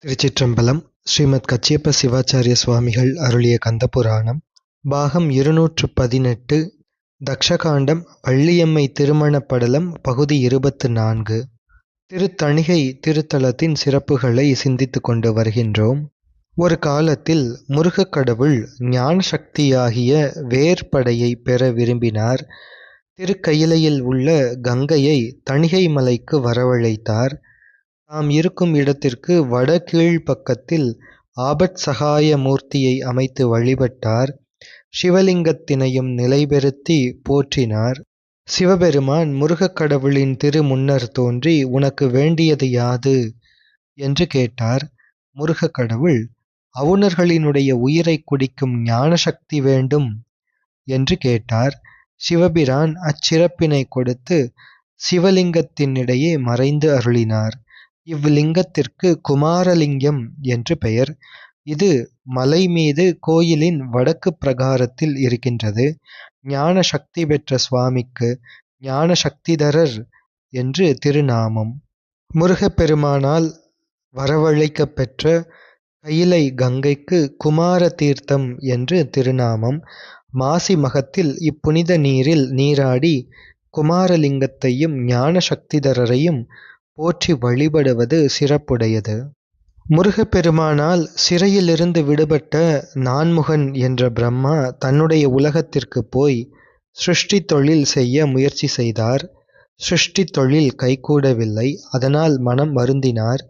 திருச்சிற்றம்பலம். ஸ்ரீமத் கச்சியப்ப சிவாச்சாரிய சுவாமிகள் அருளிய கந்தபுராணம் பாகம் 218. தக்ஷகாண்டம் வள்ளியம்மை திருமணப் படலம் பகுதி 24. திருத்தணிகை திருத்தலத்தின் சிறப்புகளை சிந்தித்துக் கொண்டு வருகின்றோம். ஒரு காலத்தில் முருகக் கடவுள் ஞான சக்தியாகிய வேற்படையை பெற விரும்பினார். திருக்கயிலையில் உள்ள கங்கையை தணிகை மலைக்கு வரவழைத்தார். தாம் இருக்கும் இடத்திற்கு வடகீழ் பக்கத்தில் ஆபத்சகாய மூர்த்தியை அமைத்து வழிபட்டார். சிவலிங்கத்தினையும் நிலைபெறுத்தி போற்றினார். சிவபெருமான் முருகக் கடவுளின் முன்னர் தோன்றி, உனக்கு வேண்டியது யாது என்று கேட்டார். முருகக் கடவுள், அவுணர்களினுடைய உயிரை குடிக்கும் ஞான சக்தி வேண்டும் என்று கேட்டார். சிவபிரான் அச்சிறப்பினை கொடுத்து சிவலிங்கத்தினிடையே மறைந்து அருளினார். இவ்லிங்கத்திற்கு குமாரலிங்கம் என்று பெயர். இது மலை மீது கோயிலின் வடக்கு பிரகாரத்தில் இருக்கின்றது. ஞான சக்தி பெற்ற சுவாமிக்கு ஞான சக்திதரர் என்று திருநாமம். முருகப்பெருமானால் வரவழைக்கப் பெற்ற கயிலை கங்கைக்கு குமார தீர்த்தம் என்று திருநாமம். மாசி மகத்தில் இப்புனித நீரில் நீராடி குமாரலிங்கத்தையும் ஞான சக்திதரரையும் போற்றி வழிபடுவது சிறப்புடையது. முருகப்பெருமானால் சிறையிலிருந்து விடுபட்ட நான்முகன் என்ற பிரம்மா தன்னுடைய உலகத்திற்கு போய் சிருஷ்டி தொழில் செய்ய முயற்சி செய்தார். சிருஷ்டி தொழில் கைகூடவில்லை. அதனால் மனம் வருந்தினார்.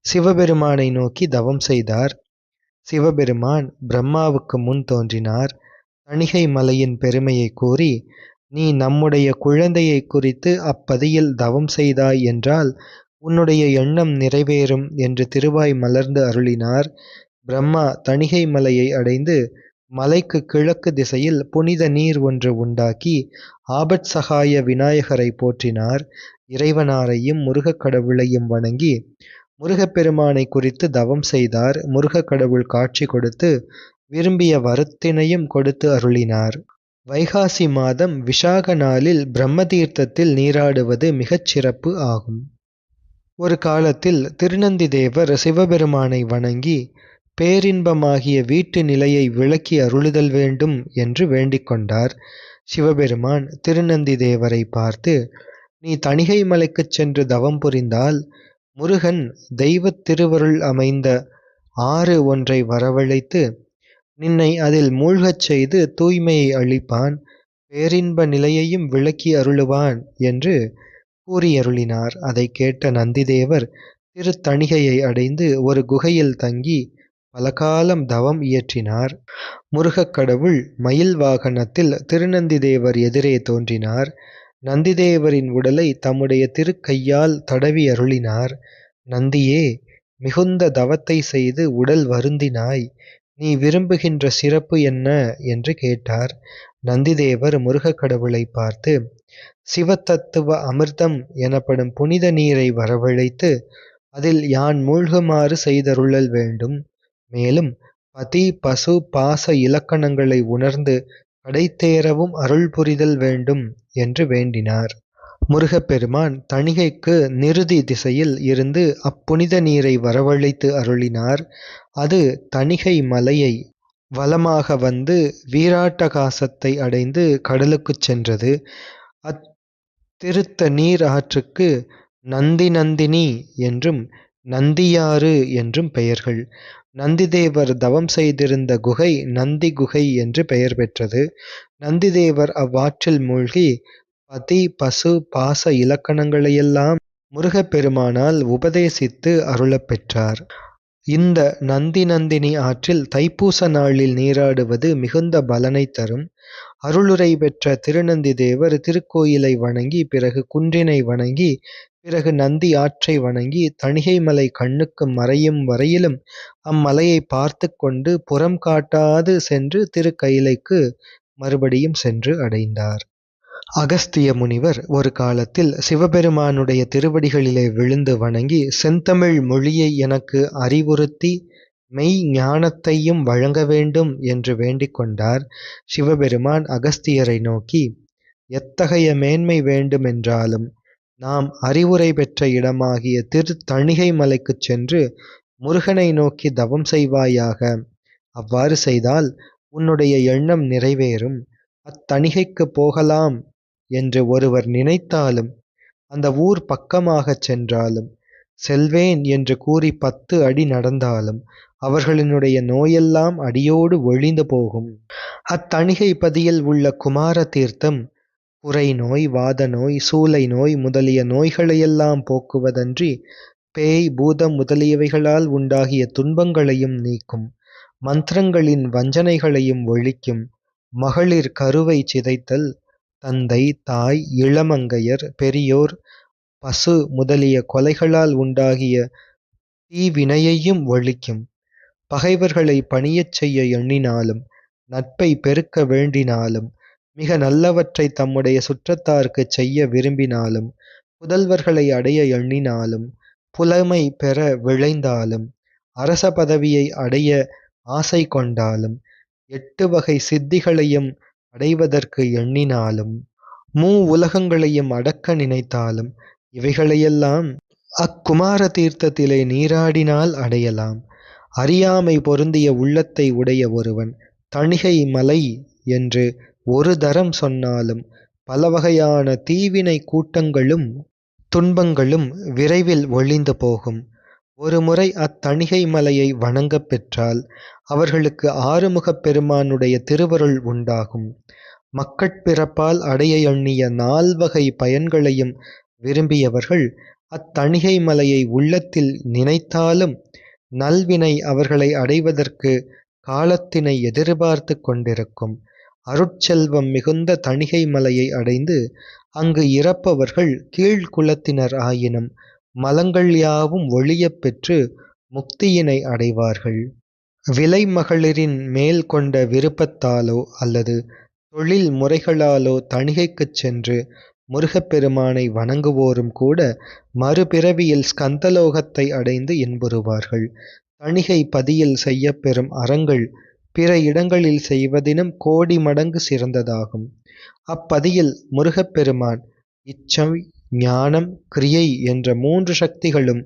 சிவபெருமானை நோக்கி தவம் செய்தார். சிவபெருமான் பிரம்மாவுக்கு முன் தோன்றினார். தணிகை மலையின் பெருமையை கூறி, நீ நம்முடைய குழந்தையை குறித்து அப்பதியில் தவம் செய்தாய் என்றால் உன்னுடைய எண்ணம் நிறைவேறும் என்று திருவாய் மலர்ந்து அருளினார். பிரம்மா தணிகை மலையை அடைந்து மலைக்கு கிழக்கு திசையில் புனித நீர் ஒன்று உண்டாக்கி ஆபத்சகாய விநாயகரை போற்றினார். இறைவனாரையும் முருகக் கடவுளையும் வணங்கி முருகப்பெருமானை குறித்து தவம் செய்தார். முருகக் கடவுள் காட்சி கொடுத்து விரும்பிய வரத்தினையும் கொடுத்து அருளினார். வைகாசி மாதம் விஷாக நாளில் பிரம்ம தீர்த்தத்தில் நீராடுவது மிகச் சிறப்பு ஆகும். ஒரு காலத்தில் திருநந்தி தேவர் சிவபெருமானை வணங்கி பேரின்பமாகிய வீட்டு நிலையை விளக்கி அருளுதல் வேண்டும் என்று வேண்டிக் கொண்டார். சிவபெருமான் திருநந்தி தேவரை பார்த்து, நீ தணிகை மலைக்குச் சென்று தவம் புரிந்தால் முருகன் தெய்வத் திருவருள் அமைந்த ஆறு ஒன்றை வரவழைத்து நின்னை அதில் மூழ்கச் செய்து தூய்மையை அளிப்பான், பேரின்ப நிலையையும் விளக்கி அருளுவான் என்று கூறியருளினார். அதை கேட்ட நந்திதேவர் திருத்தணிகையை அடைந்து ஒரு குகையில் தங்கி பல காலம் தவம் இயற்றினார். முருகக் கடவுள் மயில் வாகனத்தில் திருநந்தி தேவர் எதிரே தோன்றினார். நந்திதேவரின் உடலை தம்முடைய திருக்கையால் தடவி அருளினார். நந்தியே, மிகுந்த தவத்தை செய்து உடல் வருந்தினாய். நீ விரும்புகின்ற சிறப்பு என்ன என்று கேட்டார். நந்திதேவர் முருகக் கடவுளை பார்த்து, சிவதத்துவ அமிர்தம் எனப்படும் புனித நீரை வரவழைத்து அதில் யான் மூழ்குமாறு செய்தருளல் வேண்டும். மேலும் பதி பசு பாச இலக்கணங்களை உணர்ந்து கடைத்தேறவும் அருள் புரிதல் வேண்டும் என்று வேண்டினார். முருகப்பெருமான் தணிகைக்கு நிருதி திசையில் இருந்து அப்புனித நீரை வரவழைத்து அருளினார். அது தணிகை மலையை வலமாக வந்து வீராட்டகாசத்தை அடைந்து கடலுக்குச் சென்றது. திருத்த நீர் ஆற்றுக்கு நந்தி நந்தினி என்றும் நந்தியாறு என்றும் பெயர்கள். நந்திதேவர் தவம் செய்திருந்த குகை நந்தி குகை என்று பெயர் பெற்றது. நந்திதேவர் அவ்வாற்றில் மூழ்கி பதி பசு பாச இலக்கணங்களையெல்லாம் முருகப்பெருமானால் உபதேசித்து அருளப் பெற்றார். இந்த நந்தி நந்தினி ஆற்றில் தைப்பூச நாளில் நீராடுவது மிகுந்த பலனை தரும். அருளுரை பெற்ற திருநந்தி தேவர் திருக்கோயிலை வணங்கி பிறகு குன்றினை வணங்கி பிறகு நந்தி ஆற்றை வணங்கி தணிகை மலை கண்ணுக்கு மறையும் வரையிலும் அம்மலையை பார்த்து கொண்டு புறம் காட்டாது சென்று திருக்கயிலைக்கு மறுபடியும் சென்று அடைந்தார். அகஸ்திய முனிவர் ஒரு காலத்தில் சிவபெருமானுடைய திருவடிகளிலே விழுந்து வணங்கி செந்தமிழ் மொழியை எனக்கு அறிவுறுத்தி மெய் ஞானத்தையும் வழங்க வேண்டும் என்று வேண்டிக் கொண்டார். சிவபெருமான் அகஸ்தியரை நோக்கி, எத்தகைய மேன்மை வேண்டுமென்றாலும் நாம் அறிவுரை பெற்ற இடமாகிய திருத்தணிகை மலைக்குச் சென்று முருகனை நோக்கி தவம் செய்வாயாக. அவ்வாறு செய்தால் உன்னுடைய எண்ணம் நிறைவேறும். அத்தணிகைக்குப் போகலாம் என்று ஒருவர் நினைத்தாலும், அந்த ஊர் பக்கமாகச் சென்றாலும், செல்வேன் என்று கூறி 10 அடி நடந்தாலும் அவர்களினுடைய நோயெல்லாம் அடியோடு ஒழிந்து போகும். அத்தணிகை பதியில் உள்ள குமார தீர்த்தம் குறை நோய், வாத நோய், சூலை நோய் முதலிய நோய்களையெல்லாம் போக்குவதன்றி பேய், பூதம் முதலியவைகளால் உண்டாகிய துன்பங்களையும் நீக்கும். மந்திரங்களின் வஞ்சனைகளையும் ஒழிக்கும். மகளிர் கருவை சிதைத்தல், தந்தை, தாய், இளமங்கையர், பெரியோர், பசு முதலிய கொலைகளால் உண்டாகிய தீவினையையும் ஒழிக்கும். பகைவர்களை பணியச் செய்ய எண்ணினாலும், நட்பை பெருக்க வேண்டினாலும், மிக நல்லவற்றை தம்முடைய சுற்றத்தார்க்குச் செய்ய விரும்பினாலும், புதல்வர்களை அடைய எண்ணினாலும், புலமை பெற விழைந்தாலும், அரச பதவியை அடைய ஆசை கொண்டாலும், 8 வகை சித்திகளையும் அடைவதற்கு எண்ணினாலும், உலகங்களையும் அடக்க நினைத்தாலும், இவைகளையெல்லாம் அக்குமார தீர்த்தத்திலே நீராடினால் அடையலாம். அறியாமை பொருந்திய உள்ளத்தை உடைய ஒருவன் தணிகை மலை என்று ஒரு தரம் சொன்னாலும் பல வகையான தீவினை கூட்டங்களும் துன்பங்களும் விரைவில் ஒழிந்து போகும். ஒருமுறை அத்தணிகை மலையை வணங்கப் பெற்றால் அவர்களுக்கு ஆறுமுகப் பெருமானுடைய திருவருள் உண்டாகும். மக்கட்பிறப்பால் அடைய எண்ணிய 4 வகை பயன்களையும் விரும்பியவர்கள் அத்தணிகை மலையை உள்ளத்தில் நினைத்தாலும் நல்வினை அவர்களை அடைவதற்கு காலத்தினை எதிர்பார்த்து கொண்டிருக்கும். அருட்செல்வம் மிகுந்த தணிகை மலையை அடைந்து அங்கு இறப்பவர்கள் கீழ்குலத்தினர் ஆயினும் மலங்கள் யாவும் ஒழியப் பெற்று முக்தியினை அடைவார்கள். விலை மகளிரின் மேல் கொண்ட விருப்பத்தாலோ அல்லது தொழில் முறைகளாலோ தணிகைக்குச் சென்று முருகப்பெருமானை வணங்குவோரும் கூட மறுபிறவியில் ஸ்கந்தலோகத்தை அடைந்து இன்புறுவார்கள். தணிகை பதியில் செய்யப்பெறும் அறங்கள் பிற இடங்களில் செய்வதினும் கோடி மடங்கு சிறந்ததாகும். அப்பதியில் முருகப்பெருமான் இச்சை, ஞானம், கிரியை என்ற 3 சக்திகளும்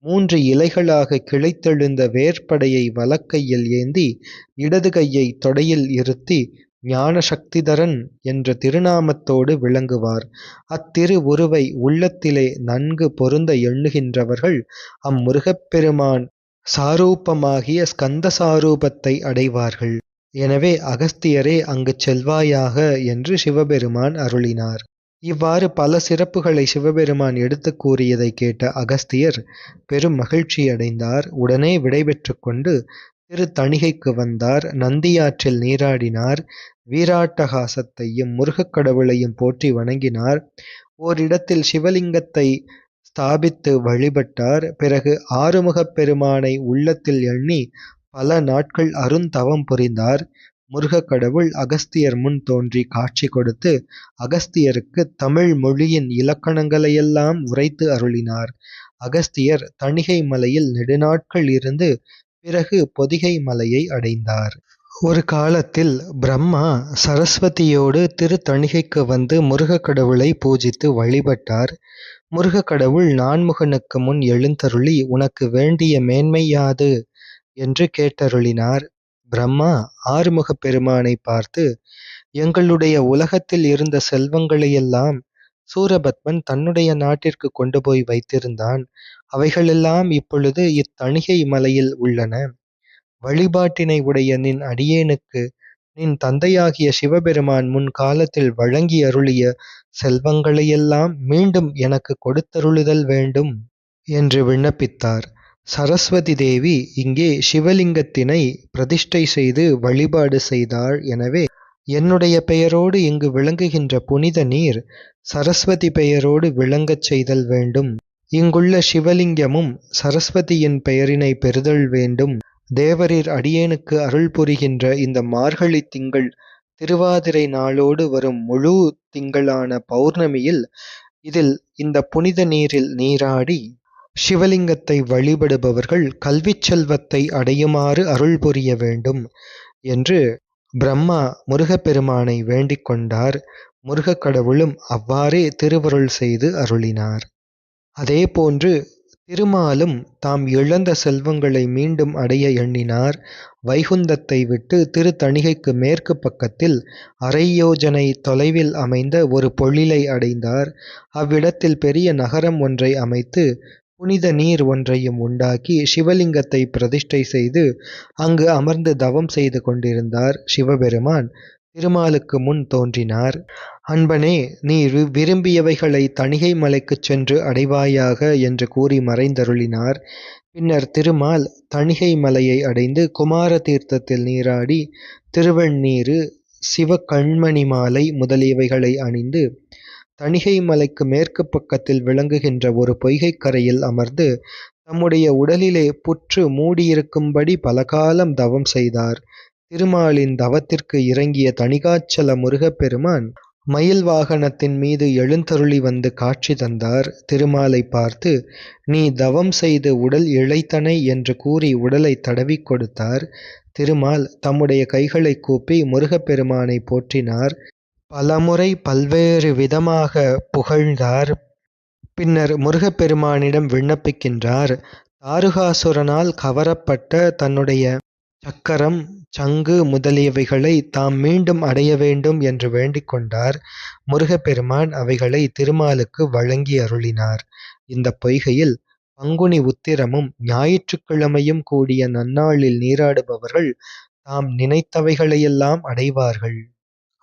3 இலைகளாக கிளைத்தெழுந்த வேற்படையை வலக்கையில் ஏந்தி இடது கையை தொடையில் இருத்தி ஞான சக்திதரன் என்ற திருநாமத்தோடு விளங்குவார். அத்திரு உருவை உள்ளத்திலே நன்கு பொருந்த எண்ணுகின்றவர்கள் அம்முருகப்பெருமான் சாரூபமாகிய ஸ்கந்த சாரூபத்தை அடைவார்கள். எனவே அகஸ்தியரே அங்குச் செல்வாயாக என்று சிவபெருமான் அருளினார். இவ்வாறு பல சிறப்புகளை சிவபெருமான் எடுத்துக் கூறியதை கேட்ட அகஸ்தியர் பெரும் மகிழ்ச்சியடைந்தார். உடனே விடைபெற்று கொண்டு திருத்தணிகைக்கு வந்தார். நந்தியாற்றில் நீராடினார். வீராட்டகாசத்தையும் முருகக் கடவுளையும் போற்றி வணங்கினார். ஓரிடத்தில் சிவலிங்கத்தை ஸ்தாபித்து வழிபட்டார். பிறகு ஆறுமுகப் பெருமானை உள்ளத்தில் எண்ணி பல நாட்கள் அருந்தவம் புரிந்தார். முருகக் கடவுள் அகஸ்தியர் முன் தோன்றி காட்சி கொடுத்து அகஸ்தியருக்கு தமிழ் மொழியின் இலக்கணங்களையெல்லாம் உரைத்து அருளினார். அகஸ்தியர் தணிகை மலையில் நெடுநாட்கள் இருந்து பிறகு பொதிகை மலையை அடைந்தார். ஒரு காலத்தில் பிரம்மா சரஸ்வதியோடு திருத்தணிகைக்கு வந்து முருகக் கடவுளை பூஜித்து வழிபட்டார். முருகக் கடவுள் நான்முகனுக்கு முன் எழுந்தருளி உனக்கு வேண்டிய மேன்மை யாது என்று கேட்டருளினார். பிரம்மா ஆறுமுகப் பெருமானை பார்த்து, எங்களுடைய உலகத்தில் இருந்த செல்வங்களையெல்லாம் சூரபத்மன் தன்னுடைய நாட்டிற்கு கொண்டு போய் வைத்திருந்தான். அவைகளெல்லாம் இப்பொழுது இத்தணிகை மலையில் உள்ளன. வழிபாட்டினை உடைய நின் அடியேனுக்கு நின் தந்தையாகிய சிவபெருமான் முன் காலத்தில் வழங்கி அருளிய செல்வங்களையெல்லாம் மீண்டும் எனக்கு கொடுத்தருளுதல் வேண்டும் என்று விண்ணப்பித்தார். சரஸ்வதி தேவி இங்கே சிவலிங்கத்தினை பிரதிஷ்டை செய்து வழிபாடு செய்தாள். எனவே என்னுடைய பெயரோடு இங்கு விளங்குகின்ற புனித நீர் சரஸ்வதி பெயரோடு விளங்கச் செய்தல் வேண்டும். இங்குள்ள சிவலிங்கமும் சரஸ்வதியின் பெயரினை பெறுதல் வேண்டும். தேவரீர் அடியேனுக்கு அருள் புரிகின்ற இந்த மார்கழி திங்கள் திருவாதிரை நாளோடு வரும் முழு திங்களான பௌர்ணமியில் இதில் இந்த புனித நீரில் நீராடி சிவலிங்கத்தை வழிபடுபவர்கள் கல்விச் செல்வத்தை அடையுமாறு அருள் புரிய வேண்டும் என்று பிரம்மா முருகப்பெருமானை வேண்டிக் கொண்டார். முருகக் கடவுளும் அவ்வாறே திருவருள் செய்து அருளினார். அதேபோன்று திருமாலும் தாம் இழந்த செல்வங்களை மீண்டும் அடைய எண்ணினார். வைகுந்தத்தை விட்டு திருத்தணிகைக்கு மேற்கு பக்கத்தில் அரை யோஜனை தொலைவில் அமைந்த ஒரு பொழிலை அடைந்தார். அவ்விடத்தில் பெரிய நகரம் ஒன்றை அமைத்து புனித நீர் ஒன்றையும் உண்டாக்கி சிவலிங்கத்தை பிரதிஷ்டை செய்து அங்கு அமர்ந்து தவம் செய்து கொண்டிருந்தார். சிவபெருமான் திருமாலுக்கு முன் தோன்றினார். அன்பனே, நீ விரும்பியவைகளை தணிகை மலைக்குச் சென்று அடைவாயாக என்று கூறி மறைந்தருளினார். பின்னர் திருமால் தணிகை மலையை அடைந்து குமார தீர்த்தத்தில் நீராடி திருவெண்ணீறு, சிவ கண்மணி மாலை முதலியவைகளை அணிந்து தணிகை மலைக்கு மேற்கு பக்கத்தில் விளங்குகின்ற ஒரு பொய்கைக் கரையில் அமர்ந்து தம்முடைய உடலிலே புற்று மூடியிருக்கும்படி பலகாலம் தவம் செய்தார். திருமாலின் தவத்திற்கு இறங்கிய தணிகாச்சல முருகப்பெருமான் மயில் வாகனத்தின் மீது எழுந்தருளி வந்து காட்சி தந்தார். திருமாலை பார்த்து, நீ தவம் செய்து உடல் இளைத்தனை என்று கூறி உடலை தடவிக் கொடுத்தார். திருமால் தம்முடைய கைகளை கூப்பி முருகப்பெருமானை போற்றினார். பலமுறை பல்வேறு விதமாக புகழ்ந்தார். பின்னர் முருகப்பெருமானிடம் விண்ணப்பிக்கின்றார். தாருகாசுரனால் கவரப்பட்ட தன்னுடைய சக்கரம், சங்கு முதலியவைகளை தாம் மீண்டும் அடைய வேண்டும் என்று வேண்டிக் கொண்டார். முருகப்பெருமான் அவைகளை திருமாலுக்கு வழங்கி அருளினார். இந்த பொய்கையில் பங்குனி உத்திரமும் ஞாயிற்றுக்கிழமையும் கூடிய நன்னாளில் நீராடுபவர்கள் தாம் நினைத்தவைகளையெல்லாம் அடைவார்கள்.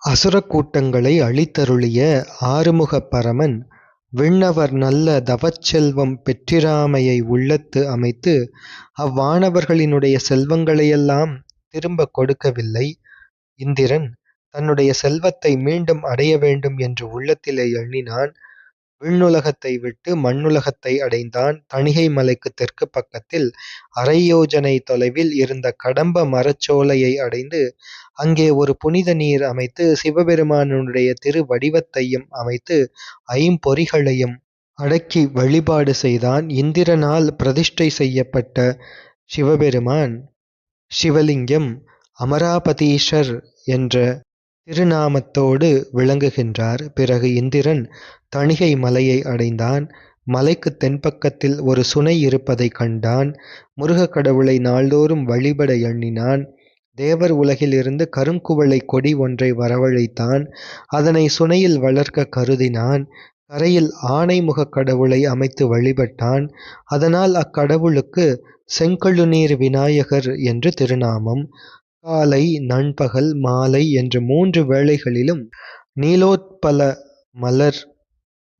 அசுர கூட்டங்களை அழித்தருளிய ஆறுமுகப் பரமன் விண்ணவர் நல்ல தவச்செல்வம் பெற்றிராமையை உள்ளத்து அமைத்து அவ்வானவர்களினுடைய செல்வங்களையெல்லாம் திரும்ப கொடுக்கவில்லை. இந்திரன் தன்னுடைய செல்வத்தை மீண்டும் அடைய வேண்டும் என்று உள்ளத்திலே எண்ணினான். விண்ணுலகத்தை விட்டு மண்ணுலகத்தை அடைந்தான். தணிகை மலைக்கு தெற்கு பக்கத்தில் அரை யோஜனை தொலைவில் இருந்த கடம்ப மரச்சோலையை அடைந்து அங்கே ஒரு புனித நீர் அமைத்து சிவபெருமானுடைய திருவடிவத்தையும் அமைத்து ஐம்பொறிகளையும் அடக்கி வழிபாடு செய்தான். இந்திரனால் பிரதிஷ்டை செய்யப்பட்ட சிவபெருமான் சிவலிங்கம் அமராபதீஷர் என்ற திருநாமத்தோடு விளங்குகின்றார். பிறகு இந்திரன் தணிகை மலையை அடைந்தான். மலைக்கு தென்பக்கத்தில் ஒரு சுனை இருப்பதை கண்டான். முருகக் கடவுளை நாள்தோறும் வழிபட எண்ணினான். தேவர் உலகிலிருந்து கருங்குவளை கொடி ஒன்றை வரவழைத்தான். அதனை சுனையில் வளர்க்க கருதினான். கரையில் ஆனைமுகக் கடவுளை அமைத்து வழிபட்டான். அதனால் அக்கடவுளுக்கு செங்கழுநீர் விநாயகர் என்று திருநாமம். காலை, நண்பகல், மாலை என்று 3 வேளைகளிலும் நீலோத்பல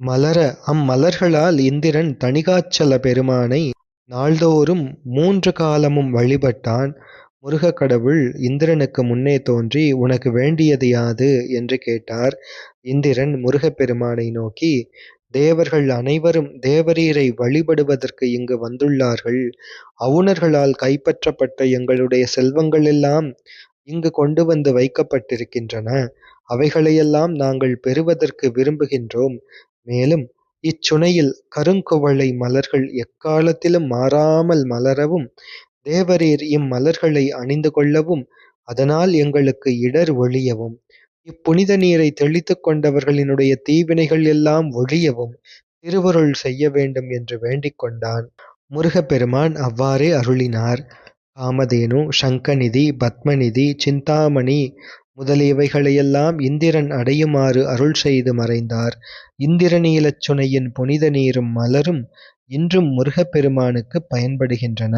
மலர அம்மலர்களால் இந்திரன் தணிகாச்சல பெருமானை நாள்தோறும் 3 காலமும் வழிபட்டான். முருகக் கடவுள் இந்திரனுக்கு முன்னே தோன்றி, உனக்கு வேண்டியது யாது என்று கேட்டார். இந்திரன் முருகப்பெருமானை நோக்கி, தேவர்கள் அனைவரும் தேவரீரை வழிபடுவதற்கு இங்கு வந்துள்ளார்கள். அவுணர்களால் கைப்பற்றப்பட்ட எங்களுடைய செல்வங்களெல்லாம் இங்கு கொண்டு வந்து வைக்கப்பட்டிருக்கின்றன. அவைகளையெல்லாம் நாங்கள் பெறுவதற்கு விரும்புகின்றோம். மேலும் இச்சுனையில் கருங்குவளை மலர்கள் எக்காலத்திலும் மாறாமல் மலரவும் தேவரீர் இம்மலர்களை அணிந்து கொள்ளவும் அதனால் எங்களுக்கு இடர் ஒழியவும் இப்புனித நீரை தெளித்துக் கொண்டவர்களினுடைய தீவினைகள் எல்லாம் ஒழியவும் திருவருள் செய்ய வேண்டும் என்று வேண்டிக் கொண்டான். முருகப்பெருமான் அவ்வாறே அருளினார். காமதேனு, சங்கநிதி, பத்மநிதி, சிந்தாமணி முதலியவைகளையெல்லாம் இந்திரன் அடையுமாறு அருள் செய்து மறைந்தார். இந்திரநீலச் சுனையின் புனித நீரும் மலரும் இன்றும் முருகப்பெருமானுக்கு பயன்படுகின்றன.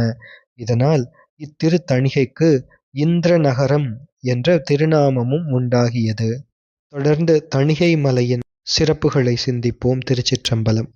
இதனால் இத்திருத்தணிகைக்கு இந்திரநகரம் என்ற திருநாமமும் உண்டாகியது. தொடர்ந்து தணிகை மலையின் சிறப்புகளை சிந்திப்போம். திருச்சிற்றம்பலம்.